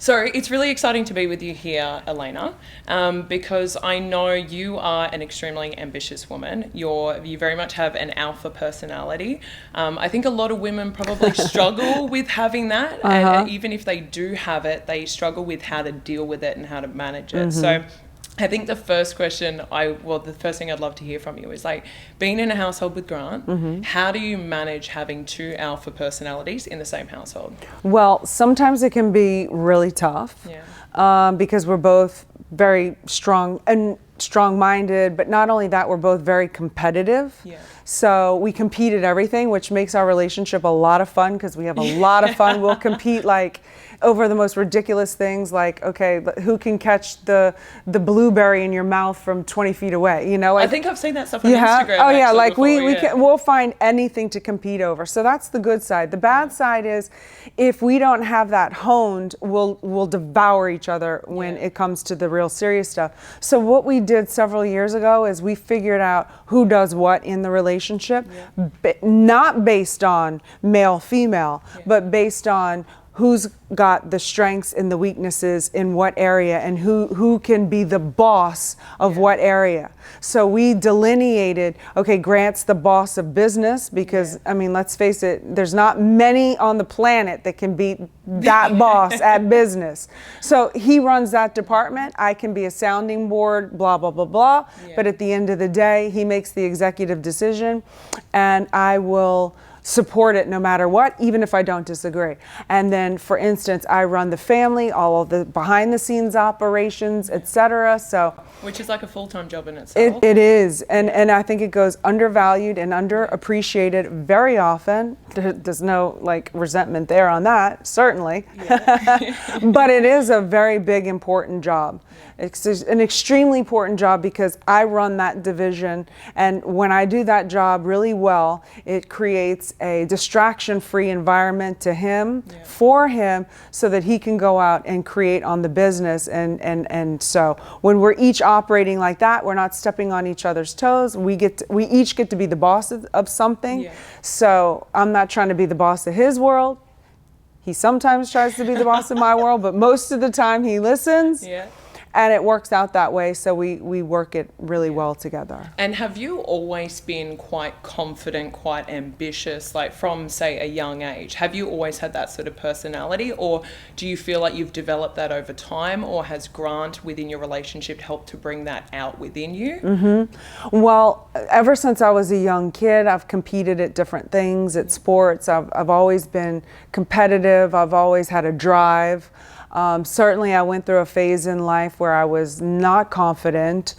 So it's really exciting to be with you here, Elena, because I know you are an extremely ambitious woman. You very much have an alpha personality. I think a lot of women probably struggle with having that, and even if they do have it, they struggle with how to deal with it and how to manage it. So I think the first thing I'd love to hear from you is like, being in a household with Grant, how do you manage having two alpha personalities in the same household? Well, sometimes it can be really tough because we're both very strong and strong-minded, but not only that, we're both very competitive. So we compete at everything, which makes our relationship a lot of fun because we have a lot of fun. We'll compete like over the most ridiculous things, like, okay, who can catch the blueberry in your mouth from 20 feet away, you know? Like, I think I've seen that stuff on Instagram. Oh yeah, like we'll find anything to compete over. So that's the good side. The bad side is if we don't have that honed, we'll devour each other when it comes to the real serious stuff. So what we did several years ago is we figured out who does what in the relationship, not based on male, female, but based on who's got the strengths and the weaknesses in what area and who can be the boss of what area. So we delineated, okay, Grant's the boss of business because, I mean, let's face it, there's not many on the planet that can beat that boss at business. So he runs that department. I can be a sounding board, blah, blah, blah, blah. But at the end of the day, he makes the executive decision and I will support it no matter what, even if I don't disagree. And then, for instance, I run the family, all of the behind the scenes operations, etc. So, which is like a full-time job in itself. It is, and I think it goes undervalued and underappreciated very often. There's no like resentment there on that, certainly. But it is a very big, important job. It's an extremely important job because I run that division, and when I do that job really well, it creates a distraction-free environment to him, for him, so that he can go out and create on the business. And so when we're each operating like that, we're not stepping on each other's toes. We each get to be the boss of something. So I'm not trying to be the boss of his world. He sometimes tries to be the boss of my world, but most of the time he listens. And it works out that way, so we work it really well together. And have you always been quite confident, quite ambitious, like from, say, a young age? Have you always had that sort of personality, or do you feel like you've developed that over time, or has Grant within your relationship helped to bring that out within you? Well, ever since I was a young kid, I've competed at different things, at sports. I've always been competitive. I've always had a drive. Certainly I went through a phase in life where I was not confident,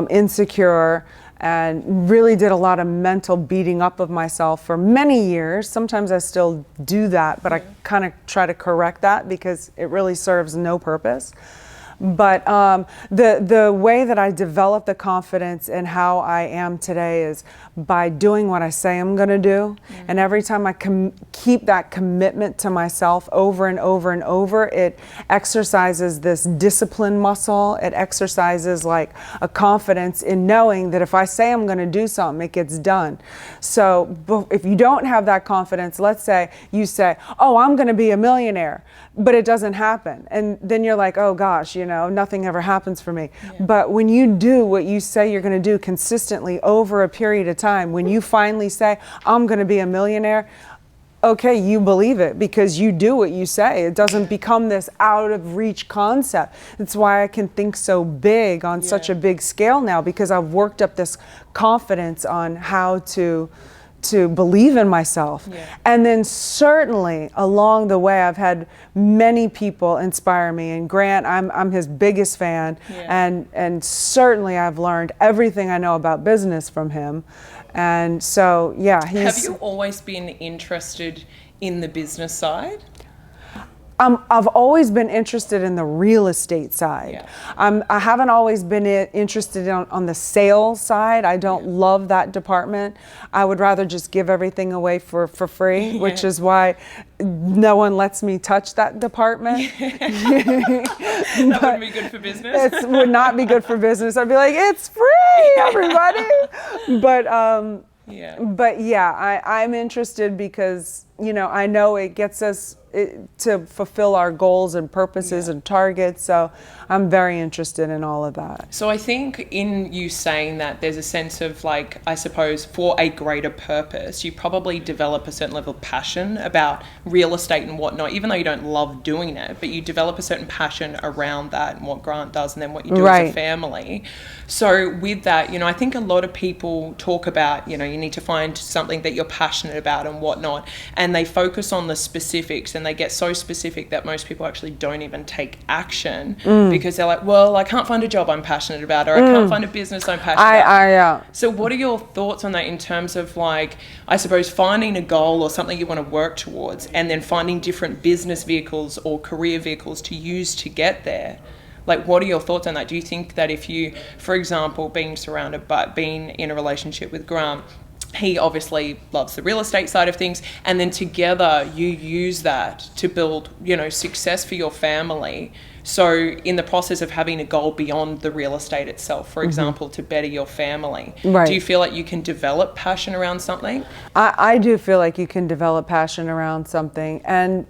insecure, and really did a lot of mental beating up of myself for many years. Sometimes I still do that, but I kind of try to correct that because it really serves no purpose. But the way that I develop the confidence in how I am today is by doing what I say I'm going to do. And every time I keep that commitment to myself over and over and over, it exercises this discipline muscle. It exercises like a confidence in knowing that if I say I'm going to do something, it gets done. So if you don't have that confidence, let's say you say, oh, I'm going to be a millionaire, but it doesn't happen. And then you're like, oh gosh, you know, nothing ever happens for me. But when you do what you say you're going to do consistently over a period of time, when you finally say, I'm going to be a millionaire, okay, you believe it because you do what you say. It doesn't become this out of reach concept. That's why I can think so big on such a big scale now, because I've worked up this confidence on how to believe in myself. And then certainly along the way I've had many people inspire me, and Grant, I'm his biggest fan, and certainly I've learned everything I know about business from him. And so have you always been interested in the business side? I've always been interested in the real estate side. I haven't always been interested on the sales side. I don't love that department. I would rather just give everything away for free, which is why no one lets me touch that department. That wouldn't be good for business. It would not be good for business. I'd be like, it's free, everybody. But I'm interested because, you know, I know it gets us to fulfill our goals and purposes and targets. So I'm very interested in all of that. So I think in you saying that, there's a sense of like, I suppose, for a greater purpose, you probably develop a certain level of passion about real estate and whatnot, even though you don't love doing it, but you develop a certain passion around that and what Grant does and then what you do as a family. So with that, I think a lot of people talk about, you need to find something that you're passionate about and whatnot, and they focus on the specifics and they get so specific that most people actually don't even take action because they're like, well, I can't find a job I'm passionate about, or I can't find a business I'm passionate about. So what are your thoughts on that in terms of like, I suppose, finding a goal or something you want to work towards and then finding different business vehicles or career vehicles to use to get there? Like, what are your thoughts on that? Do you think that if you, for example, being in a relationship with Grant, he obviously loves the real estate side of things, and then together you use that to build, success for your family. So in the process of having a goal beyond the real estate itself, for example, to better your family, do you feel like you can develop passion around something? I do feel like you can develop passion around something. And,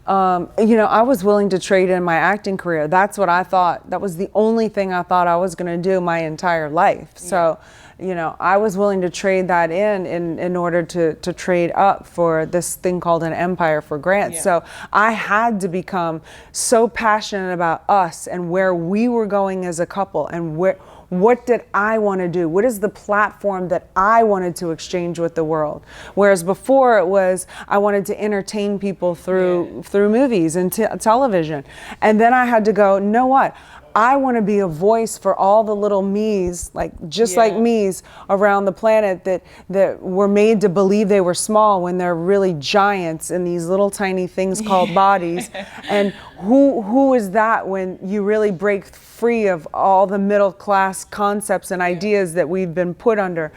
I was willing to trade in my acting career. That's what I thought. That was the only thing I thought I was going to do my entire life. So, I was willing to trade that in order to trade up for this thing called an empire for Grant. So I had to become so passionate about us and where we were going as a couple and what did I want to do? What is the platform that I wanted to exchange with the world? Whereas before it was, I wanted to entertain people through movies and television. And then I had to go, know what? I want to be a voice for all the little me's, like me's around the planet that were made to believe they were small when they're really giants in these little tiny things called bodies. And who is that when you really break free of all the middle class concepts and ideas that we've been put under?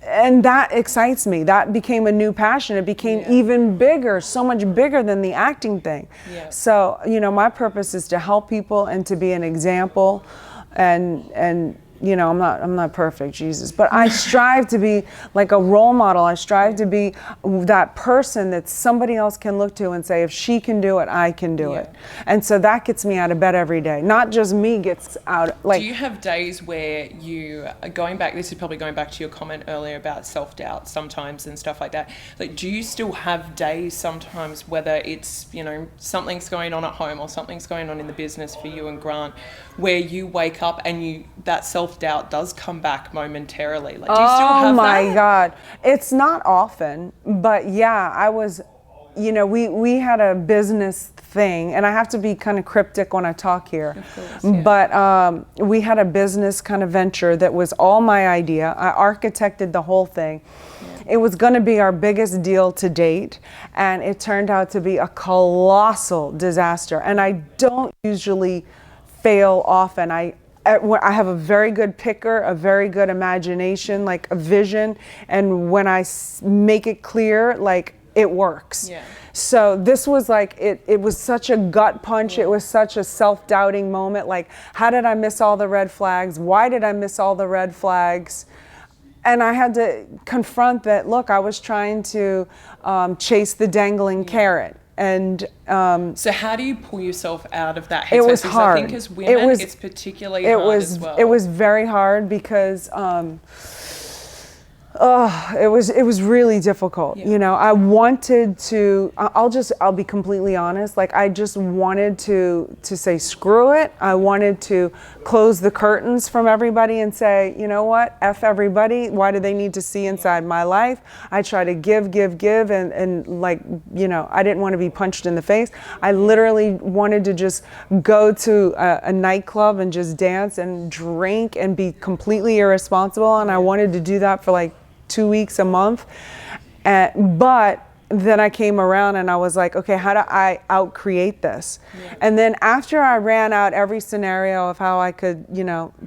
And that excites me. That became a new passion. It became even bigger, so much bigger than the acting thing. So, my purpose is to help people and to be an example and I'm not perfect, Jesus, but I strive to be like a role model. I strive to be that person that somebody else can look to and say, if she can do it, I can do it. And so that gets me out of bed every day. Not just me gets out. Like, do you have days where you are going back? This is probably going back to your comment earlier about self-doubt sometimes and stuff like that. Like, do you still have days sometimes, whether it's, something's going on at home or something's going on in the business for you and Grant, where you wake up and that self-doubt does come back momentarily? Like, do you still have that? Oh my God. It's not often, but I was, we had a business thing, and I have to be kind of cryptic when I talk here. Of course, but we had a business kind of venture that was all my idea. I architected the whole thing. It was going to be our biggest deal to date, and it turned out to be a colossal disaster. And I don't usually fail often. I have a very good picker, a very good imagination, like a vision, and when I make it clear, like, it works. So this was like, it was such a gut punch. It was such a self-doubting moment. Like, how did I miss all the red flags? Why did I miss all the red flags? And I had to confront that, look, I was trying to chase the dangling carrot. And so how do you pull yourself out of that headspace? It was hard. I think as women, it's particularly hard as well. It was very hard because it was really difficult. I wanted to, I'll be completely honest. Like, I just wanted to say, screw it. I wanted to close the curtains from everybody and say, you know what, F everybody. Why do they need to see inside my life? I try to give, and like, I didn't want to be punched in the face. I literally wanted to just go to a nightclub and just dance and drink and be completely irresponsible. And I wanted to do that for like 2 weeks, a month. But then I came around and I was like, okay, how do I out-create this? And then after I ran out every scenario of how I could,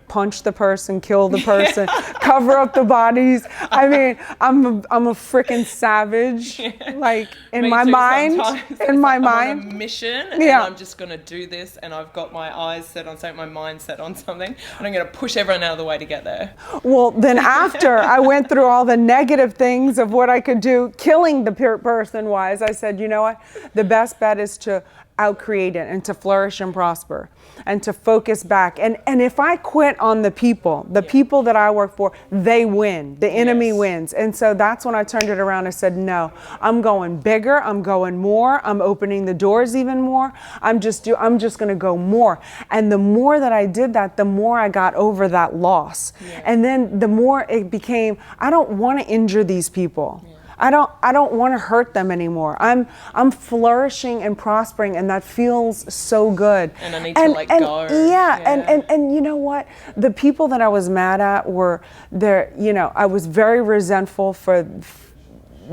punch the person, kill the person, cover up the bodies. I mean, I'm a freaking savage. Like, in my mind, I'm on a mission, and I'm just going to do this, and I've got my eyes set on something, my mind set on something, and I'm going to push everyone out of the way to get there. Well, then after I went through all the negative things of what I could do, killing the person person wise, I said, you know what? The best bet is to outcreate it and to flourish and prosper and to focus back. And if I quit on the people that I work for, they win. The enemy wins. And so that's when I turned it around and said, no, I'm going bigger. I'm going more. I'm opening the doors even more. I'm just going to go more. And the more that I did that, the more I got over that loss. Yeah. And then the more it became, I don't want to injure these people. Yeah. I don't want to hurt them anymore. I'm flourishing and prospering, and that feels so good. And I need to let go. Yeah, and you know what? The people that I was mad at were there. You know, I was very resentful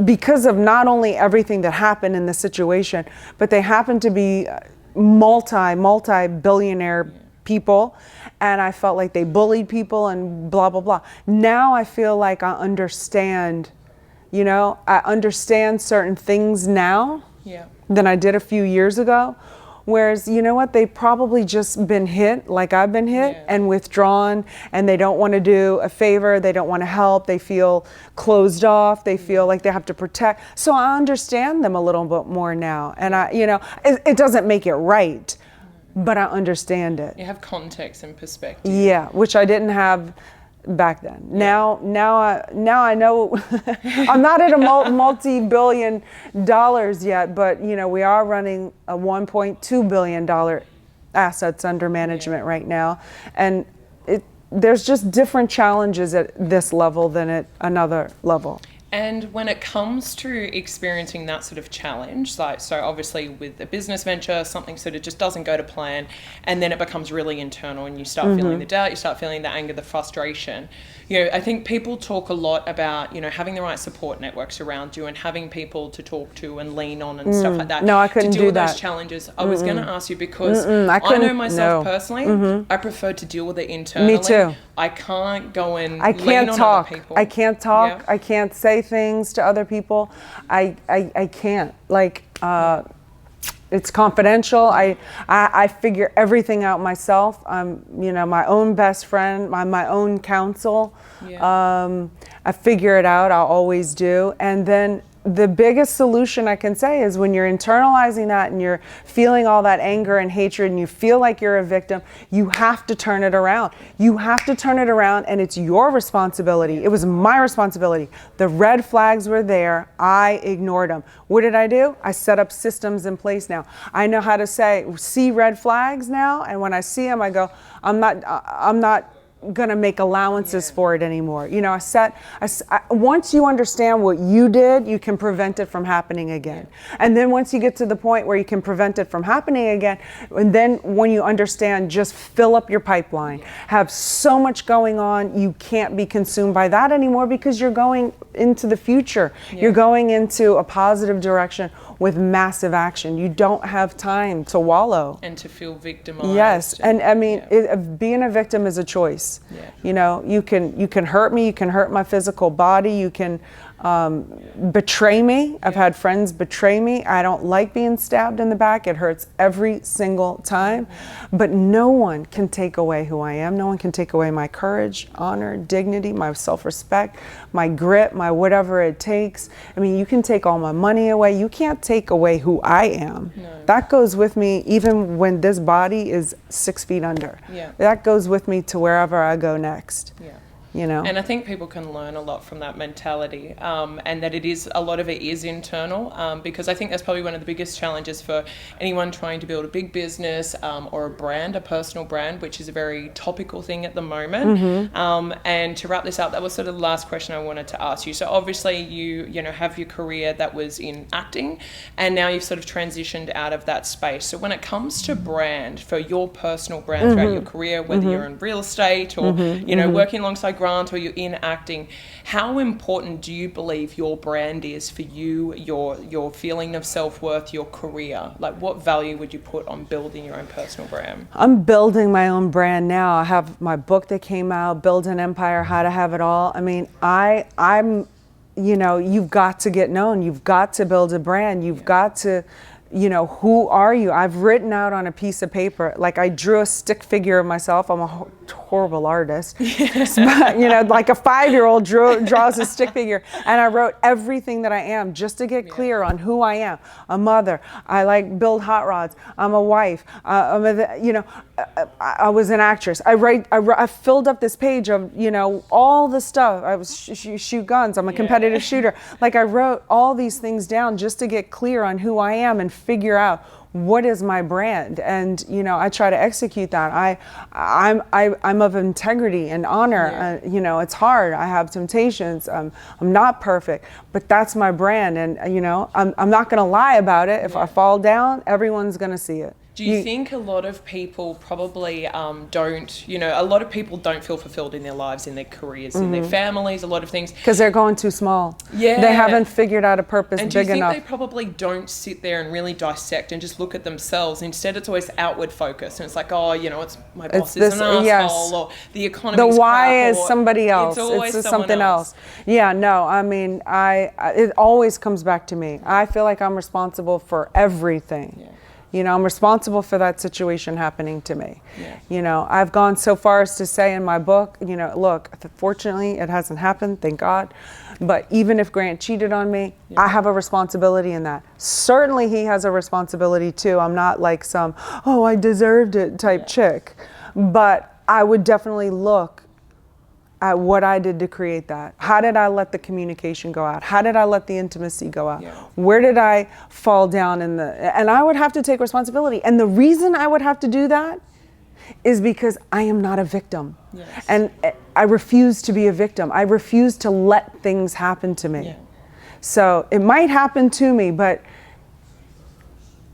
because of not only everything that happened in the situation, but they happened to be multi-billionaire people, and I felt like they bullied people and blah blah blah. Now I feel like I understand. You know, I understand certain things now than I did a few years ago. Whereas, you know what, they probably just been hit like I've been hit and withdrawn, and they don't want to do a favor. They don't want to help. They feel closed off. They feel like they have to protect. So I understand them a little bit more now. And it doesn't make it right, but I understand it. You have context and perspective. Yeah, which I didn't have back then. Now I know I'm not at a multi-billion dollars yet, but you know, we are running a $1.2 billion assets under management right now, and there's just different challenges at this level than at another level. And when it comes to experiencing that sort of challenge, so obviously with a business venture, something sort of just doesn't go to plan, and then it becomes really internal, and you start feeling the doubt, you start feeling the anger, the frustration. You know, I think people talk a lot about, you know, having the right support networks around you and having people to talk to and lean on and stuff like that. No, I couldn't to deal do with that. those challenges. I was going to ask you because I know myself personally, I prefer to deal with it internally. Me too. I can't go and I can't lean talk. on other people. I can't talk. Yeah. I can't say things to other people. I can't. Like, it's confidential. I figure everything out myself. I'm, you know, my own best friend, my own counsel. Yeah. I figure it out. I'll always do. And then the biggest solution I can say is when you're internalizing that and you're feeling all that anger and hatred and you feel like you're a victim, you have to turn it around. You have to turn it around, and it's your responsibility. It was my responsibility. The red flags were there. I ignored them. What did I do? I set up systems in place now. I know how to see red flags now, and when I see them, I go, I'm not going to make allowances for it anymore. You know, once you understand what you did, you can prevent it from happening again. And then once you get to the point where you can prevent it from happening again, and then when you understand, just fill up your pipeline. Have so much going on, you can't be consumed by that anymore because you're going into the future. You're going into a positive direction with massive action. You don't have time to wallow. And to feel victimized. Yes, and I mean, being a victim is a choice. Yeah. You know, you can hurt me, you can hurt my physical body, you can betray me. I've had friends betray me. I don't like being stabbed in the back. It hurts every single time. But no one can take away who I am. No one can take away my courage, honor, dignity, my self-respect, my grit, my whatever it takes. I mean, you can take all my money away. You can't take away who I am. No. That goes with me even when this body is 6 feet under. Yeah. That goes with me to wherever I go next. Yeah. You know? And I think people can learn a lot from that mentality, and that a lot of it is internal, because I think that's probably one of the biggest challenges for anyone trying to build a big business or a brand, a personal brand, which is a very topical thing at the moment. Mm-hmm. And to wrap this up, that was sort of the last question I wanted to ask you. So obviously you know, have your career that was in acting, and now you've sort of transitioned out of that space. So when it comes to brand, for your personal brand throughout your career, whether you're in real estate or, you know, working alongside Grant, or you're in acting, how important do you believe your brand is for you, your feeling of self-worth, your career? Like, what value would you put on building your own personal brand? I'm building my own brand now. I have my book that came out, Build an Empire, How to Have It All. I mean, I'm, you know, you've got to get known. You've got to build a brand. You've got to, you know, who are you? I've written out on a piece of paper, like I drew a stick figure of myself. I'm a horrible artist. But, you know, like a 5-year-old draws a stick figure, and I wrote everything that I am just to get clear on who I am. A mother. I like build hot rods. I'm a wife. You know, I was an actress. I filled up this page of, you know, all the stuff. I was shoot guns. I'm a competitive shooter. Like I wrote all these things down just to get clear on who I am and figure out what is my brand. And, you know, I try to execute that. I'm of integrity and honor. You know, it's hard. I have temptations. I'm not perfect, but that's my brand. And, you know, I'm not going to lie about it. If I fall down, everyone's going to see it. Do you think a lot of people probably don't, you know, a lot of people don't feel fulfilled in their lives, in their careers, in their families, a lot of things? Because they're going too small. Yeah. They haven't figured out a purpose and big enough. And do you think they probably don't sit there and really dissect and just look at themselves? Instead, it's always outward focused. And it's like, oh, you know, it's my boss is an asshole, or the economy. The why is somebody else. It's something else. Yeah, no, I mean, it always comes back to me. I feel like I'm responsible for everything. Yeah. You know, I'm responsible for that situation happening to me. Yeah. You know, I've gone so far as to say in my book, you know, look, fortunately it hasn't happened, thank God. But even if Grant cheated on me, I have a responsibility in that. Certainly he has a responsibility too. I'm not like some, oh, I deserved it type chick. But I would definitely look at what I did to create that. How did I let the communication go out? How did I let the intimacy go out? Yeah. Where did I fall down and I would have to take responsibility. And the reason I would have to do that is because I am not a victim. Yes. And I refuse to be a victim. I refuse to let things happen to me. Yeah. So it might happen to me, but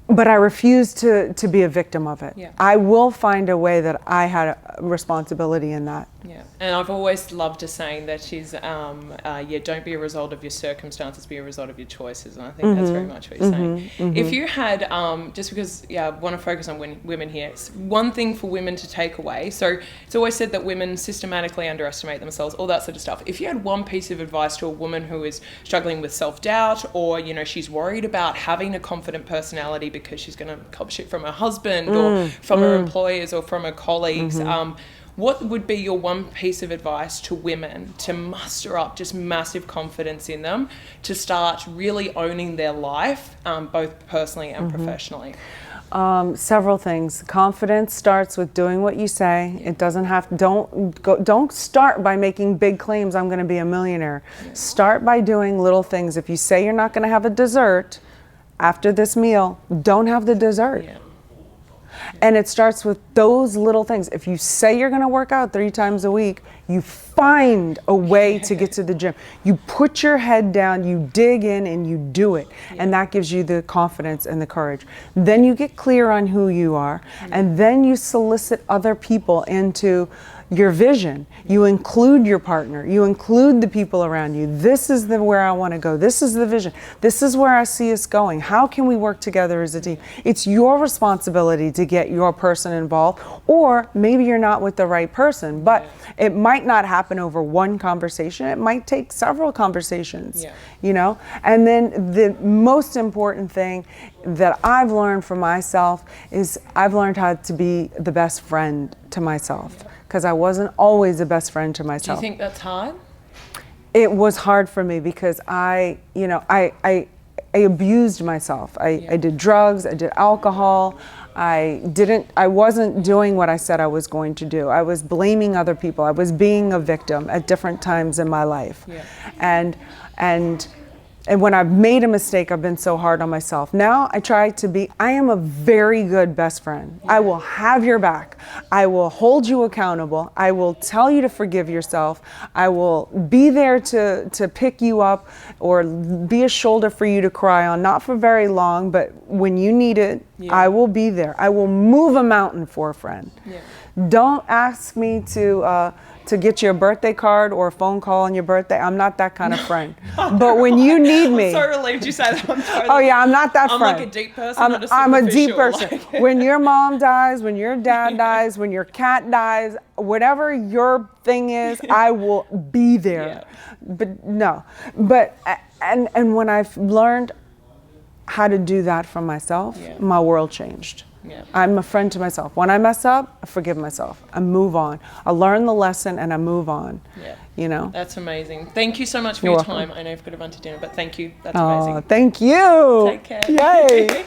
I refuse to be a victim of it. Yeah. I will find a way that I had a responsibility in that. Yeah, and I've always loved a saying that is, don't be a result of your circumstances, be a result of your choices. And I think that's very much what you're saying. If you had, just because, I want to focus on women here, it's one thing for women to take away. So it's always said that women systematically underestimate themselves, all that sort of stuff. If you had one piece of advice to a woman who is struggling with self-doubt, or, you know, she's worried about having a confident personality because she's going to cop shit from her husband or from her employers or from her colleagues, what would be your one piece of advice to women to muster up just massive confidence in them to start really owning their life, both personally and professionally? Several things. Confidence starts with doing what you say. It doesn't have. Don't start by making big claims. I'm going to be a millionaire. Yeah. Start by doing little things. If you say you're not going to have a dessert after this meal, don't have the dessert. Yeah. And it starts with those little things. If you say you're going to work out 3 times a week, you find a way to get to the gym. You put your head down, you dig in, and you do it. Yeah. And that gives you the confidence and the courage. Then you get clear on who you are, and then you solicit other people into your vision. You include your partner. You include the people around you. This is where I want to go. This is the vision. This is where I see us going. How can we work together as a team? It's your responsibility to get your person involved, or maybe you're not with the right person, but it might not happen over one conversation. It might take several conversations, you know? And then the most important thing that I've learned for myself is I've learned how to be the best friend to myself. Because I wasn't always the best friend to myself. Do you think that's hard? It was hard for me because I abused myself. I did drugs, I did alcohol. I wasn't doing what I said I was going to do. I was blaming other people. I was being a victim at different times in my life. Yeah. And when I've made a mistake, I've been so hard on myself. Now I am a very good best friend. Yeah. I will have your back. I will hold you accountable. I will tell you to forgive yourself. I will be there to pick you up or be a shoulder for you to cry on, not for very long, but when you need it, I will be there. I will move a mountain for a friend. Yeah. Don't ask me to get you a birthday card or a phone call on your birthday. I'm not that kind of friend. But when you need me... I'm so relieved you said that. I'm not that friend. I'm like a deep person. I'm a deep person. When your mom dies, when your dad dies, when your cat dies, whatever your thing is, I will be there. Yeah. But no. But and when I've learned how to do that for myself, Yeah. my world changed. Yeah. I'm a friend to myself. When I mess up, I forgive myself. I move on. I learn the lesson and I move on. Yeah. You know? That's amazing. Thank you so much for You're your welcome. time. I know you've got to run to dinner, but thank you. That's Oh, amazing. thank you. Take care. Yay.